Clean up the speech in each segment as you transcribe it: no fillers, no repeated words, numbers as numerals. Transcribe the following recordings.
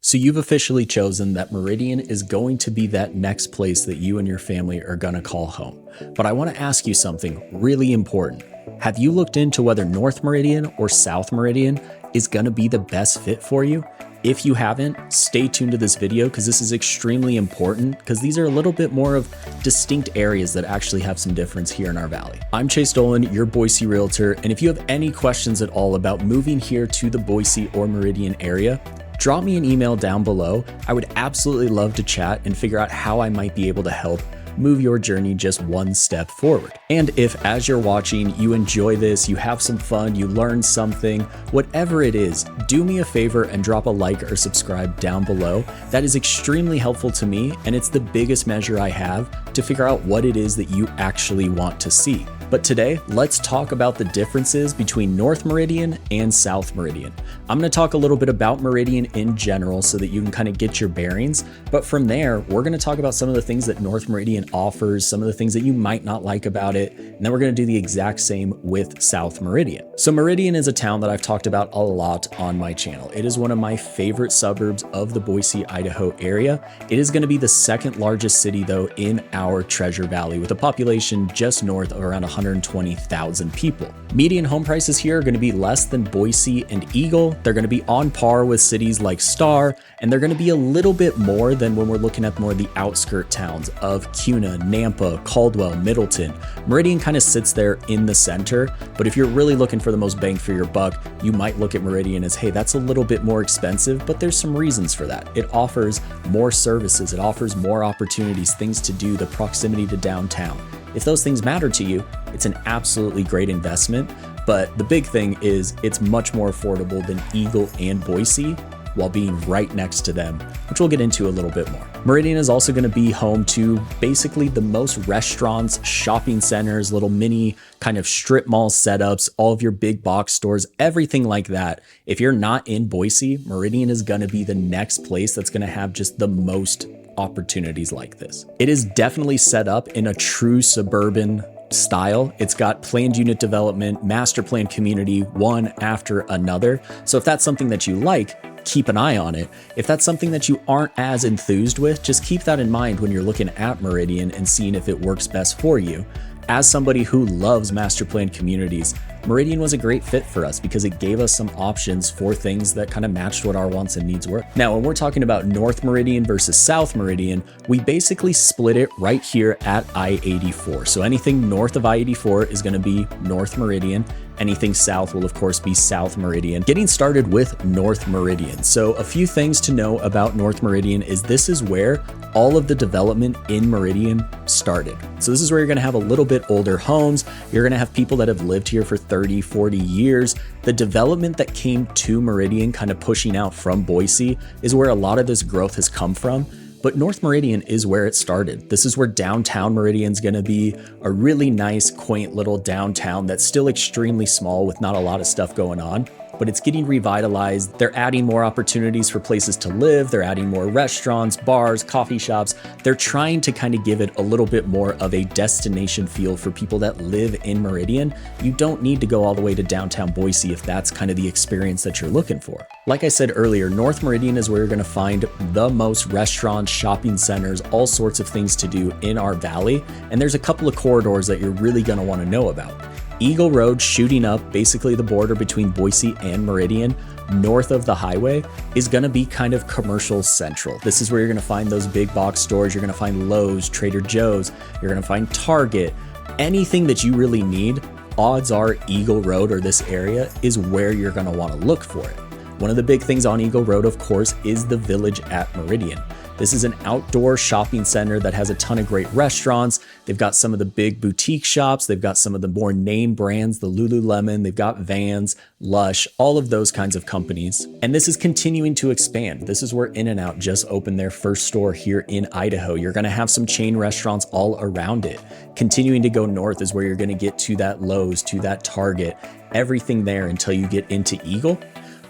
So you've officially chosen that Meridian is going to be that next place that you and your family are gonna call home. But I wanna ask you something really important. Have you looked into whether North Meridian or South Meridian is gonna be the best fit for you? If you haven't, stay tuned to this video because this is extremely important because these are a little bit more of distinct areas that actually have some difference here in our valley. I'm Chase Dolan, your Boise realtor, and if you have any questions at all about moving here to the Boise or Meridian area, drop me an email down below. I would absolutely love to chat and figure out how I might be able to help move your journey just one step forward. And if as you're watching, you enjoy this, you have some fun, you learn something, whatever it is, do me a favor and drop a like or subscribe down below. That is extremely helpful to me, and it's the biggest measure I have to figure out what it is that you actually want to see. But today, let's talk about the differences between North Meridian and South Meridian. I'm gonna talk a little bit about Meridian in general so that you can kind of get your bearings. But from there, we're gonna talk about some of the things that North Meridian offers, some of the things that you might not like about it. And then we're gonna do the exact same with South Meridian. So Meridian is a town that I've talked about a lot on my channel. It is one of my favorite suburbs of the Boise, Idaho area. It is gonna be the second largest city though in our Treasure Valley with a population just north of around 120,000 people. Median home prices here are going to be less than Boise and Eagle. They're going to be on par with cities like Star, and they're going to be a little bit more than when we're looking at more of the outskirt towns of Kuna, Nampa, Caldwell, Middleton. Meridian kind of sits there in the center, but if you're really looking for the most bang for your buck, you might look at Meridian as, hey, that's a little bit more expensive, but there's some reasons for that. It offers more services, it offers more opportunities, things to do, the proximity to downtown. If those things matter to you, it's an absolutely great investment, but the big thing is it's much more affordable than Eagle and Boise while being right next to them, which we'll get into a little bit more. Meridian is also going to be home to basically the most restaurants, shopping centers, little mini kind of strip mall setups, all of your big box stores, everything like that. If you're not in Boise, Meridian is going to be the next place that's going to have just the most opportunities like this. It is definitely set up in a true suburban style. It's got planned unit development, master plan community, one after another. So if that's something that you like, keep an eye on it. If that's something that you aren't as enthused with, just keep that in mind when you're looking at Meridian and seeing if it works best for you. As somebody who loves master plan communities, Meridian was a great fit for us because it gave us some options for things that kind of matched what our wants and needs were. Now, when we're talking about North Meridian versus South Meridian, we basically split it right here at I-84. So anything north of I-84 is going to be North Meridian. Anything south will of course be South Meridian. Getting started with North Meridian. So a few things to know about North Meridian is this is where all of the development in Meridian started. So this is where you're gonna have a little bit older homes. You're gonna have people that have lived here for 30, 40 years. The development that came to Meridian, kind of pushing out from Boise, is where a lot of this growth has come from. But North Meridian is where it started. This is where downtown Meridian's gonna be, a really nice, quaint little downtown that's still extremely small with not a lot of stuff going on, but it's getting revitalized. They're adding more opportunities for places to live. They're adding more restaurants, bars, coffee shops. They're trying to kind of give it a little bit more of a destination feel for people that live in Meridian. You don't need to go all the way to downtown Boise if that's kind of the experience that you're looking for. Like I said earlier, North Meridian is where you're gonna find the most restaurants, shopping centers, all sorts of things to do in our valley. And there's a couple of corridors that you're really gonna wanna know about. Eagle Road, shooting up basically the border between Boise and Meridian, north of the highway, is going to be kind of commercial central. This is where you're going to find those big box stores. You're going to find Lowe's, Trader Joe's, you're going to find Target, anything that you really need. Odds are Eagle Road or this area is where you're going to want to look for it. One of the big things on Eagle Road, of course, is the Village at Meridian. This is an outdoor shopping center that has a ton of great restaurants. They've got some of the big boutique shops. They've got some of the more name brands, the Lululemon. They've got Vans, Lush, all of those kinds of companies. And this is continuing to expand. This is where In-N-Out just opened their first store here in Idaho. You're going to have some chain restaurants all around it. Continuing to go north is where you're going to get to that Lowe's, to that Target, everything there until you get into Eagle.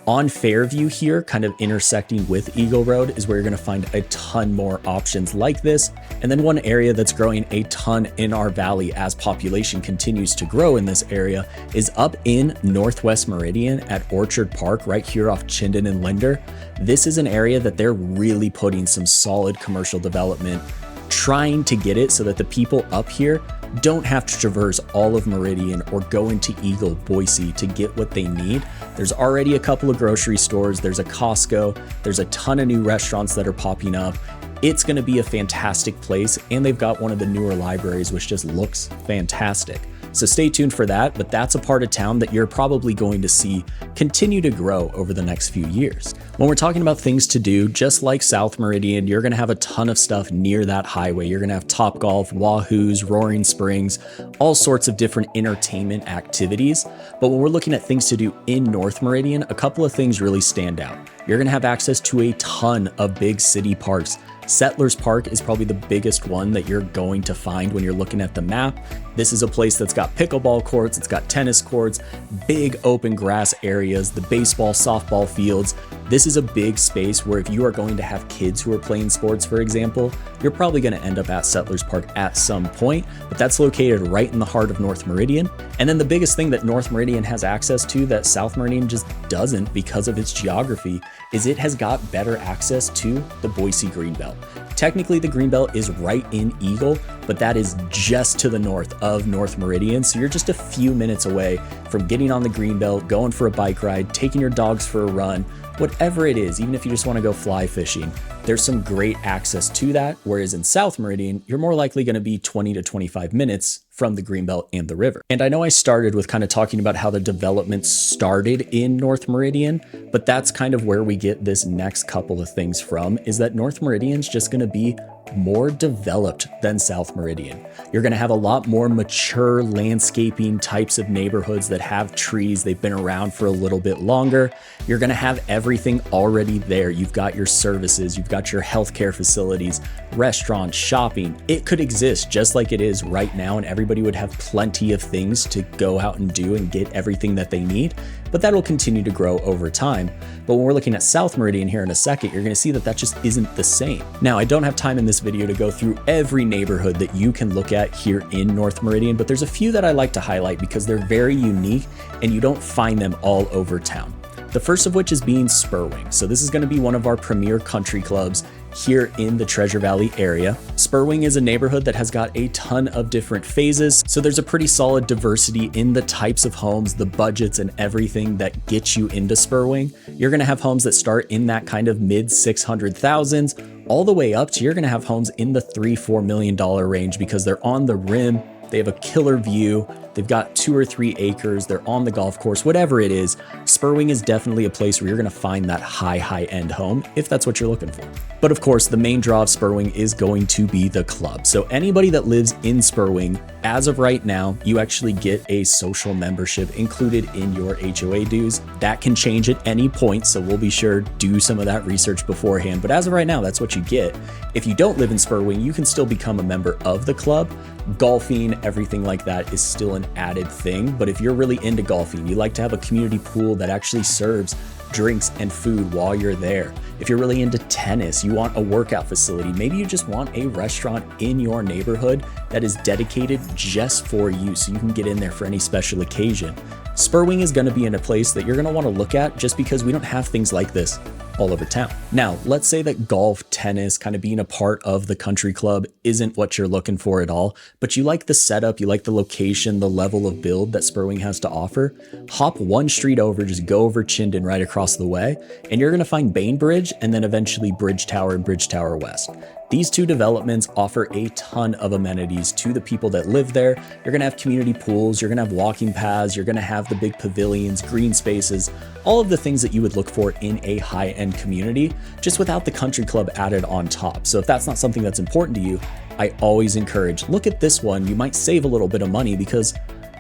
On Fairview here, kind of intersecting with Eagle Road, is where you're going to find a ton more options like this. And then one area that's growing a ton in our valley as population continues to grow in this area is up in Northwest Meridian at Orchard Park, right here off Chinden and Linder. This is an area that they're really putting some solid commercial development, trying to get it so that the people up here don't have to traverse all of Meridian or go into Eagle, Boise to get what they need. There's already a couple of grocery stores, there's a Costco, there's a ton of new restaurants that are popping up. It's going to be a fantastic place, and they've got one of the newer libraries, which just looks fantastic. So stay tuned for that, but that's a part of town that you're probably going to see continue to grow over the next few years. When we're talking about things to do, just like South Meridian, you're going to have a ton of stuff near that highway. You're going to have Topgolf, Wahoo's, Roaring Springs, all sorts of different entertainment activities. But when we're looking at things to do in North Meridian, a couple of things really stand out. You're going to have access to a ton of big city parks. Settlers Park is probably the biggest one that you're going to find when you're looking at the map. This is a place that's got pickleball courts, it's got tennis courts, big open grass areas, the baseball, softball fields. This is a big space where if you are going to have kids who are playing sports, for example, you're probably going to end up at Settlers Park at some point, but that's located right in the heart of North Meridian. And then the biggest thing that North Meridian has access to that South Meridian just doesn't because of its geography is it has got better access to the Boise Greenbelt. Technically, the Greenbelt is right in Eagle, but that is just to the north of North Meridian. So you're just a few minutes away from getting on the Greenbelt, going for a bike ride, taking your dogs for a run, whatever it is, even if you just want to go fly fishing. There's some great access to that, whereas in South Meridian, you're more likely going to be 20 to 25 minutes from the Greenbelt and the river. And I know I started with kind of talking about how the development started in North Meridian, but that's kind of where we get this next couple of things from, is that North Meridian's just going to be more developed than South Meridian. You're going to have a lot more mature landscaping types of neighborhoods that have trees. They've been around for a little bit longer. You're going to have everything already there. You've got your services, you've got your healthcare facilities, restaurants, shopping. It could exist just like it is right now, and everybody would have plenty of things to go out and do and get everything that they need, but that will continue to grow over time. But when we're looking at South Meridian here in a second, you're going to see that that just isn't the same. Now, I don't have time in this video to go through every neighborhood that you can look at here in North Meridian, but there's a few that I like to highlight because they're very unique and you don't find them all over town. The first of which is being Spurwing. So this is going to be one of our premier country clubs here in the Treasure Valley area. Spurwing is a neighborhood that has got a ton of different phases, so there's a pretty solid diversity in the types of homes, the budgets, and everything that gets you into Spurwing. You're going to have homes that start in that kind of mid 600,000s all the way up to you're going to have homes in the $3-4 million range because they're on the rim. They have a killer view. They've got 2 or 3 acres. They're on the golf course, whatever it is. Spurwing is definitely a place where you're going to find that high-end home if that's what you're looking for. But of course, the main draw of Spurwing is going to be the club. So anybody that lives in Spurwing, as of right now, you actually get a social membership included in your HOA dues. That can change at any point, so we'll be sure to do some of that research beforehand. But as of right now, that's what you get. If you don't live in Spurwing, you can still become a member of the club. Golfing, everything like that is still an added thing. But if you're really into golfing, you like to have a community pool that actually serves drinks and food while you're there. If you're really into tennis, you want a workout facility, maybe you just want a restaurant in your neighborhood that is dedicated just for you so you can get in there for any special occasion. Spurwing is going to be in a place that you're going to want to look at just because we don't have things like this all over town. Now, let's say that golf, tennis, kind of being a part of the country club isn't what you're looking for at all, but you like the setup, you like the location, the level of build that Spurwing has to offer. Hop one street over, just go over Chinden right across the way, and you're going to find Bainbridge and then eventually Bridge Tower and Bridge Tower West. These two developments offer a ton of amenities to the people that live there. You're going to have community pools, you're going to have walking paths, you're going to have the big pavilions, green spaces, all of the things that you would look for in a high-end community, just without the country club added on top. So if that's not something that's important to you, I always encourage, look at this one. You might save a little bit of money because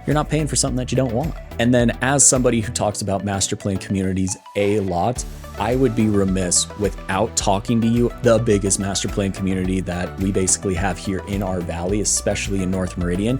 you're not paying for something that you don't want. And then as somebody who talks about master plan communities a lot, I would be remiss without talking to you the biggest master plan community that we basically have here in our valley, especially in North Meridian,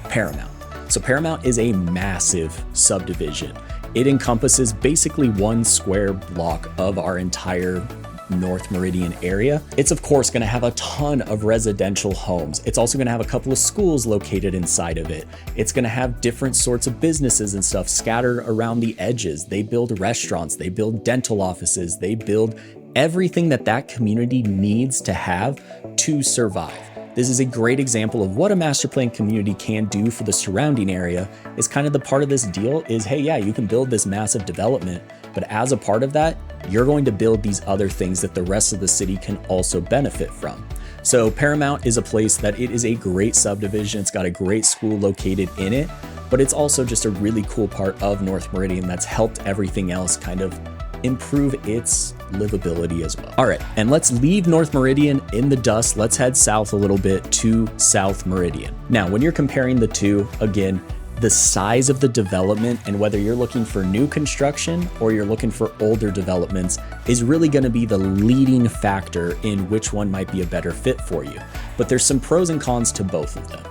Paramount. So Paramount is a massive subdivision. It encompasses basically 1 square block of our entire North Meridian area. It's of course going to have a ton of residential homes. It's also going to have a couple of schools located inside of it. It's going to have different sorts of businesses and stuff scattered around the edges. They build restaurants, they build dental offices, they build everything that that community needs to have to survive. This is a great example of what a master plan community can do for the surrounding area. Is kind of the part of this deal is, hey, yeah, you can build this massive development, but as a part of that, you're going to build these other things that the rest of the city can also benefit from. So Paramount is a place that it is a great subdivision. It's got a great school located in it, but it's also just a really cool part of North Meridian that's helped everything else kind of improve its livability as well. All right, and let's leave North Meridian in the dust. Let's head south a little bit to South Meridian. Now, when you're comparing the two, again, the size of the development and whether you're looking for new construction or you're looking for older developments is really going to be the leading factor in which one might be a better fit for you. But there's some pros and cons to both of them.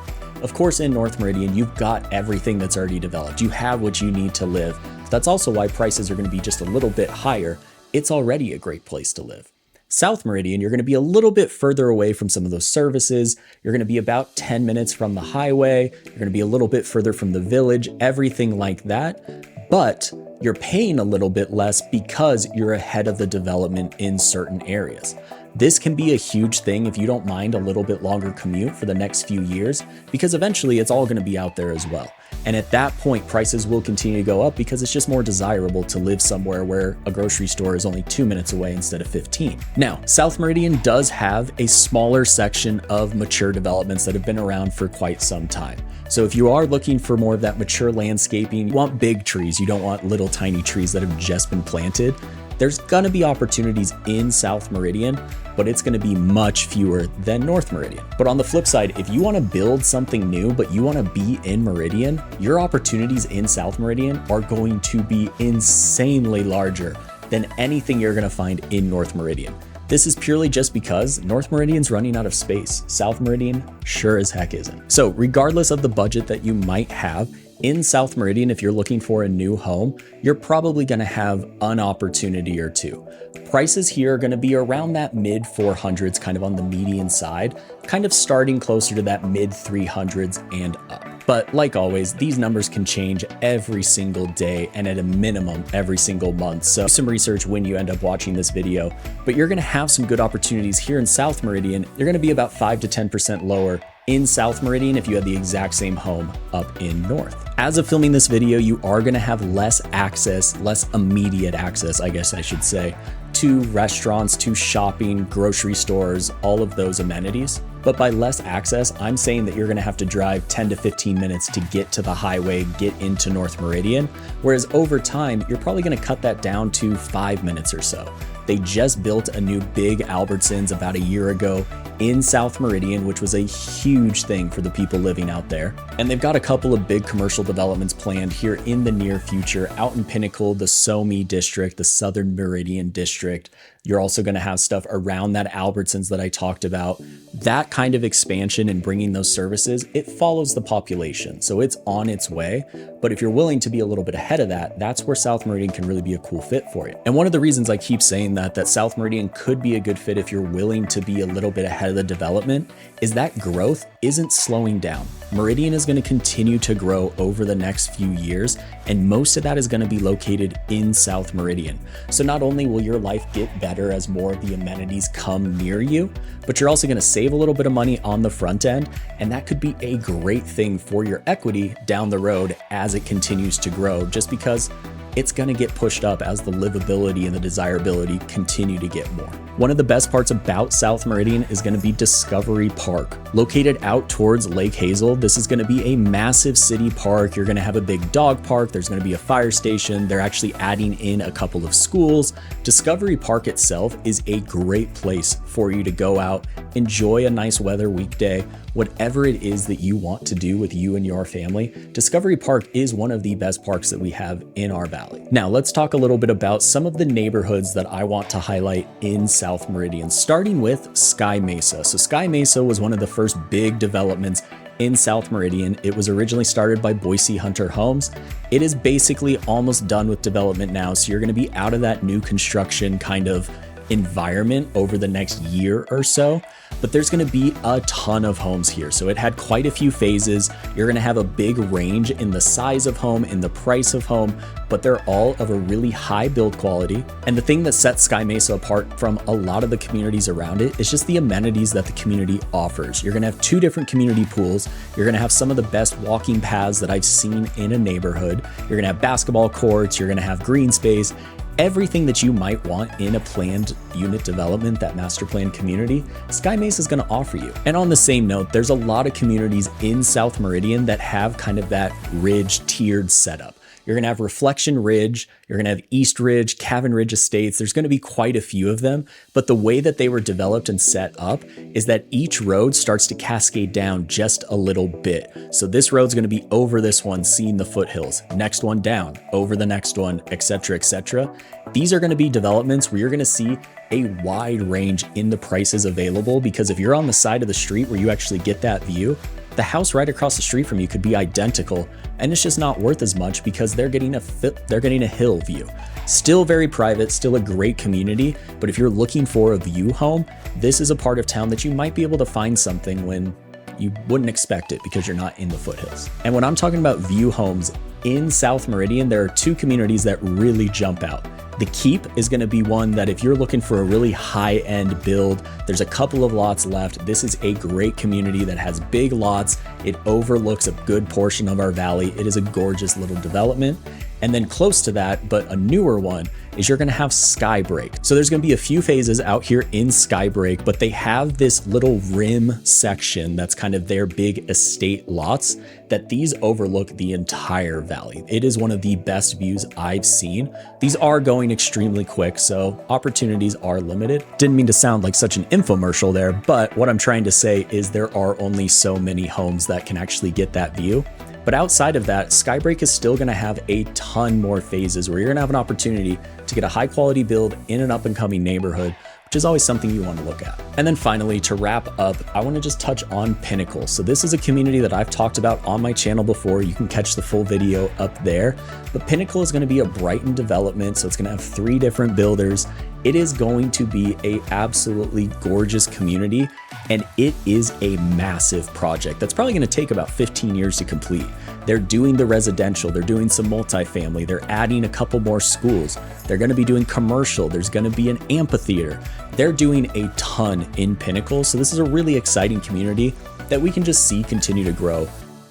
Of course, in North Meridian, you've got everything that's already developed. You have what you need to live. That's also why prices are going to be just a little bit higher. It's already a great place to live. South Meridian, you're going to be a little bit further away from some of those services. You're going to be about 10 minutes from the highway. You're going to be a little bit further from the village, everything like that. But you're paying a little bit less because you're ahead of the development in certain areas. This can be a huge thing if you don't mind a little bit longer commute for the next few years, because eventually it's all going to be out there as well. And at that point, prices will continue to go up because it's just more desirable to live somewhere where a grocery store is only 2 minutes away instead of 15. Now, South Meridian does have a smaller section of mature developments that have been around for quite some time. So if you are looking for more of that mature landscaping, you want big trees, you don't want little tiny trees that have just been planted, there's gonna be opportunities in South Meridian, but it's gonna be much fewer than North Meridian. But on the flip side, if you wanna build something new, but you wanna be in Meridian, your opportunities in South Meridian are going to be insanely larger than anything you're gonna find in North Meridian. This is purely just because North Meridian's running out of space. South Meridian sure as heck isn't. So regardless of the budget that you might have, in South Meridian, if you're looking for a new home, you're probably going to have an opportunity or two. Prices here are going to be around that mid 400s, kind of on the median side, kind of starting closer to that mid 300s and up. But like always, these numbers can change every single day and at a minimum every single month. So do some research when you end up watching this video, but you're going to have some good opportunities here in South Meridian. You're going to be about 5 to 10% lower in South Meridian if you had the exact same home up in North. As of filming this video, you are going to have less access, less immediate access, I guess I should say, to restaurants, to shopping, grocery stores, all of those amenities. But by less access, I'm saying that you're going to have to drive 10 to 15 minutes to get to the highway, get into North Meridian. Whereas over time, you're probably going to cut that down to 5 minutes or so. They just built a new big Albertsons about a year ago in South Meridian, which was a huge thing for the people living out there. And they've got a couple of big commercial developments planned here in the near future out in Pinnacle, the SoMe district, the Southern Meridian district. You're also going to have stuff around that Albertsons that I talked about. That kind of expansion and bringing those services, it follows the population. So it's on its way. But if you're willing to be a little bit ahead of that, that's where South Meridian can really be a cool fit for you. And one of the reasons I keep saying that South Meridian could be a good fit if you're willing to be a little bit ahead of the development is that growth isn't slowing down. Meridian is going to continue to grow over the next few years, and most of that is going to be located in South Meridian. So not only will your life get better as more of the amenities come near you, but you're also going to save a little bit of money on the front end, and that could be a great thing for your equity down the road as it continues to grow, just because it's going to get pushed up as the livability and the desirability continue to get more. One of the best parts about South Meridian is going to be Discovery Park. Located out towards Lake Hazel, this is going to be a massive city park. You're going to have a big dog park. There's going to be a fire station. They're actually adding in a couple of schools. Discovery Park itself is a great place for you to go out, enjoy a nice weather weekday, whatever it is that you want to do with you and your family. Discovery Park is one of the best parks that we have in our valley. Now let's talk a little bit about some of the neighborhoods that I want to highlight in South Meridian, starting with Sky Mesa. So Sky Mesa was one of the first big developments in South Meridian. It was originally started by Boise Hunter Homes. It is basically almost done with development now, so you're going to be out of that new construction kind of environment over the next year or so, but there's going to be a ton of homes here. So it had quite a few phases. You're going to have a big range in the size of home, in the price of home, but they're all of a really high build quality. And the thing that sets Sky Mesa apart from a lot of the communities around it is just the amenities that the community offers. You're going to have 2 different community pools. You're going to have some of the best walking paths that I've seen in a neighborhood. You're going to have basketball courts. You're going to have green space. Everything that you might want in a planned unit development, that master plan community, Sky Mesa is going to offer you. And on the same note, there's a lot of communities in South Meridian that have kind of that ridge tiered setup. You're going to have Reflection Ridge, you're going to have East Ridge, Cabin Ridge Estates. There's going to be quite a few of them, but the way that they were developed and set up is that each road starts to cascade down just a little bit. So this road's going to be over this one, seeing the foothills, next one down, over the next one, etc., etc. These are going to be developments where you're going to see a wide range in the prices available, because if you're on the side of the street where you actually get that view, the house right across the street from you could be identical, and it's just not worth as much because they're getting a hill view. Still very private, still a great community, but if you're looking for a view home, this is a part of town that you might be able to find something when you wouldn't expect it because you're not in the foothills. And when I'm talking about view homes in South Meridian, there are 2 communities that really jump out. The Keep is going to be one that if you're looking for a really high-end build, there's a couple of lots left. This is a great community that has big lots. It overlooks a good portion of our valley. It is a gorgeous little development. And then close to that, but a newer one, is you're going to have Skybreak. So there's going to be a few phases out here in Skybreak, but they have this little rim section that's kind of their big estate lots that these overlook the entire valley. It is one of the best views I've seen. These are going extremely quick, so opportunities are limited. Didn't mean to sound like such an infomercial there, but what I'm trying to say is there are only so many homes that can actually get that view. But outside of that, Skybreak is still going to have a ton more phases where you're going to have an opportunity to get a high quality build in an up and coming neighborhood, which is always something you want to look at. And then finally, to wrap up, I want to just touch on Pinnacle. So this is a community that I've talked about on my channel before. You can catch the full video up there. But Pinnacle is going to be a Brighton development, so it's going to have 3 different builders. It is going to be a absolutely gorgeous community, and it is a massive project that's probably going to take about 15 years to complete. They're doing the residential, they're doing some multifamily, they're adding a couple more schools, they're going to be doing commercial, there's going to be an amphitheater. They're doing a ton in Pinnacle, so this is a really exciting community that we can just see continue to grow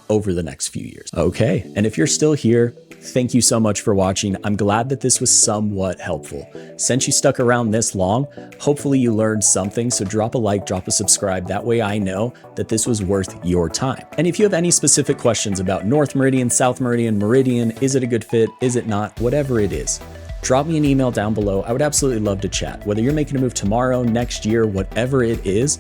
over the next few years. Okay, and if you're still here, thank you so much for watching. I'm glad that this was somewhat helpful. Since you stuck around this long, hopefully you learned something, so drop a like, drop a subscribe. That way I know that this was worth your time. And if you have any specific questions about North Meridian, South Meridian, Meridian, is it a good fit, is it not, whatever it is, drop me an email down below. I would absolutely love to chat. Whether you're making a move tomorrow, next year, whatever it is,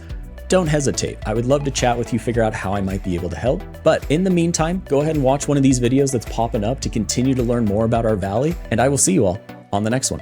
don't hesitate. I would love to chat with you, figure out how I might be able to help. But in the meantime, go ahead and watch one of these videos that's popping up to continue to learn more about our valley, and I will see you all on the next one.